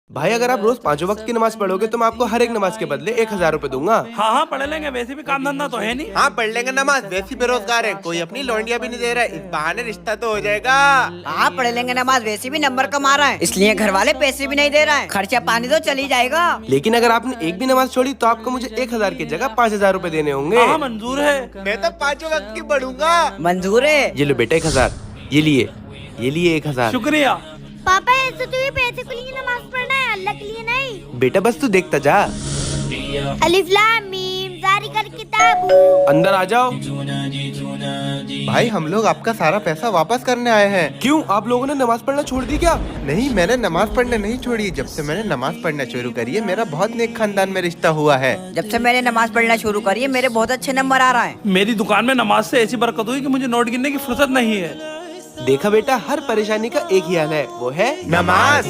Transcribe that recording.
भाई अगर आप रोज 5 वक्त की नमाज पढ़ोगे तो मैं आपको हर एक नमाज के बदले 1,000 रुपए दूंगा। हाँ हाँ पढ़ लेंगे, वैसे भी काम धंधा तो है नहीं। हाँ पढ़ लेंगे नमाज, वैसे बेरोजगार है, कोई अपनी लौंडिया भी नहीं दे रहा है, इस बहाने रिश्ता तो हो जाएगा। हाँ पढ़ लेंगे नमाज, वैसे भी नंबर कमा रहा है, इसलिए घर वाले पैसे भी नहीं दे रहा है, खर्चा पानी तो चली जाएगा। लेकिन अगर आपने एक भी नमाज छोड़ी तो आपको मुझे 1,000 की जगह 5,000 रुपए देने होंगे। हाँ मंजूर है। मैं तो 5 वक्त की पढ़ूंगा। मंजूर है। ये लो बेटा 1,000, ये लिए 1,000। शुक्रिया। पापा ऐसे तो ये पैसे के लिए नमाज पढ़ना है, अल्लाह के लिए नहीं। बेटा बस तू देखता जा। अलिफ लाम मीम ज़ालिकल किताबु। अंदर आ जाओ। भाई हम लोग आपका सारा पैसा वापस करने आए हैं। क्यों, आप लोगों ने नमाज पढ़ना छोड़ दी क्या? नहीं, मैंने नमाज पढ़ने नहीं छोड़ी। जब से मैंने नमाज पढ़ना शुरू करी है, मेरा बहुत नेक खानदान में रिश्ता हुआ है। जब से मैंने नमाज पढ़ना शुरू करी है, मेरे बहुत अच्छे नंबर आ रहा है। मेरी दुकान में नमाज से ऐसी बरकत हुई कि मुझे नोट गिनने की फुर्सत नहीं है। देखा बेटा, हर परेशानी का एक ही हल है, वो है नमाज।